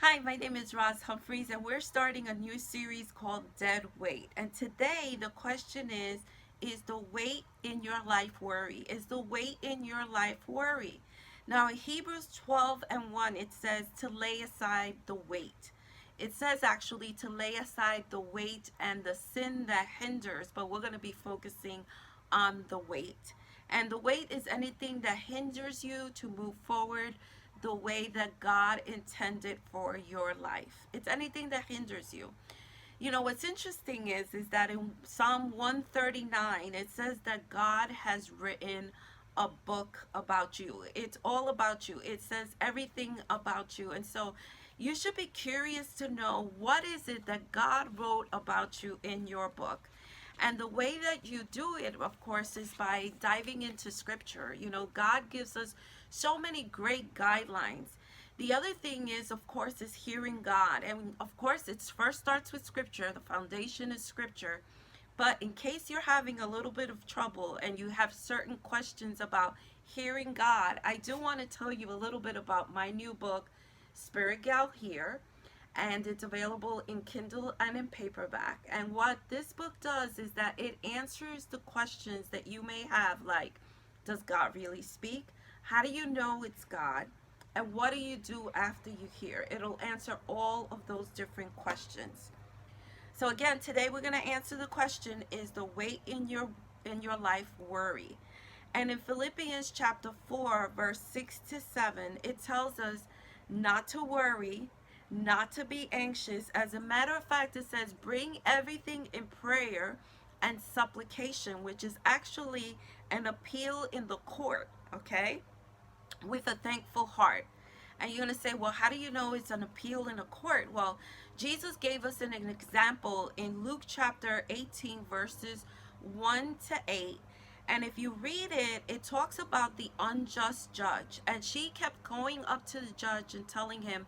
Hi, my name is Roz Humphreys, and we're starting a new series called Dead Weight. And today, the question is the weight in your life worry? Is the weight in your life worry? Now, in Hebrews 12 and 1, it says to lay aside the weight. It says actually to lay aside the weight and the sin that hinders, but we're going to be focusing on the weight. And the weight is anything that hinders you to move forward the way that God intended for your life. It's anything that hinders you. You know, what's interesting is that in Psalm 139 it says that God has written a book about you. It's all about you. It says everything about you. And so you should be curious to know what is it that God wrote about you in your book. And the way that you do it, of course, is by diving into scripture. You know, God gives us so many great guidelines. The other thing is, of course, is hearing God. And of course, it first starts with scripture. The foundation is scripture. But in case you're having a little bit of trouble and you have certain questions about hearing God, I do want to tell you a little bit about my new book, Spirit Gal Here, and it's available in Kindle and in paperback. And what this book does is that it answers the questions that you may have, like, does God really speak? How do you know it's God? And what do you do after you hear? It'll answer all of those different questions. So again, today we're going to answer the question, is the weight in your life worry? And in Philippians chapter 4, verse 6 to 7, it tells us not to worry, not to be anxious. As a matter of fact, it says, bring everything in prayer and supplication, which is actually an appeal in the court, okay? With a thankful heart. And you're going to say, well, how do you know it's an appeal in a court? Well, Jesus gave us an example in Luke chapter 18, verses 1 to 8. And if you read it, it talks about the unjust judge. And she kept going up to the judge and telling him,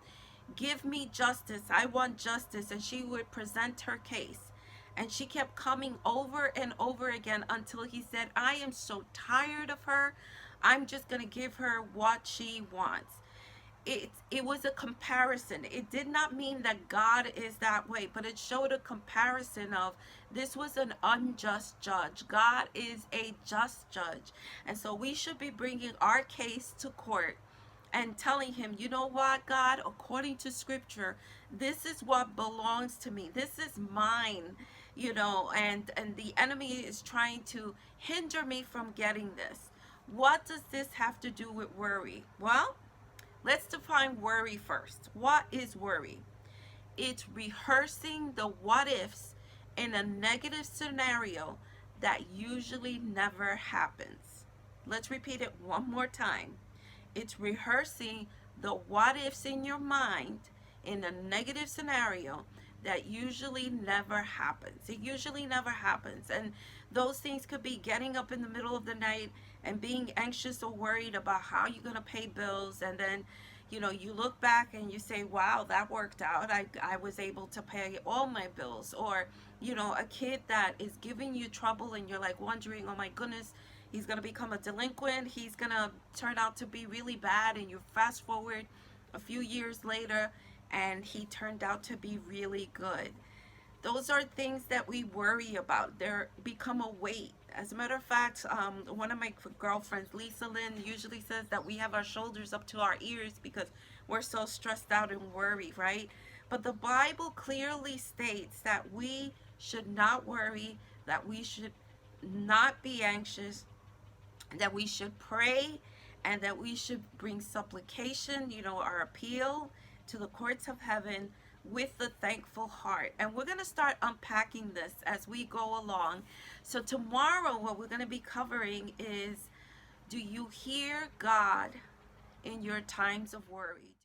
give me justice. I want justice. And she would present her case. And she kept coming over and over again until he said, I am so tired of her. I'm just going to give her what she wants. It was a comparison. It did not mean that God is that way, but it showed a comparison of this was an unjust judge. God is a just judge. And so we should be bringing our case to court and telling him, you know what, God, according to scripture, this is what belongs to me. This is mine, you know, and the enemy is trying to hinder me from getting this. What does this have to do with worry? Well, let's define worry first. What is worry? It's rehearsing the what ifs in a negative scenario that usually never happens. Let's repeat it one more time. It's rehearsing the what ifs in your mind in a negative scenario that usually never happens. It usually never happens. And those things could be getting up in the middle of the night and being anxious or worried about how you're going to pay bills. And then, you know, you look back and you say, wow, that worked out. I was able to pay all my bills. Or, you know, a kid that is giving you trouble and you're like wondering, oh my goodness, he's going to become a delinquent. He's going to turn out to be really bad. And you fast forward a few years later and he turned out to be really good. Those are things that we worry about. They're become a weight. As a matter of fact, one of my girlfriends, Lisa Lynn, usually says that we have our shoulders up to our ears because we're so stressed out and worried, right? But the Bible clearly states that we should not worry, that we should not be anxious, that we should pray, and that we should bring supplication, you know, our appeal to the courts of heaven with a thankful heart. And we're going to start unpacking this as we go along. So tomorrow what we're going to be covering is, do you hear God in your times of worry?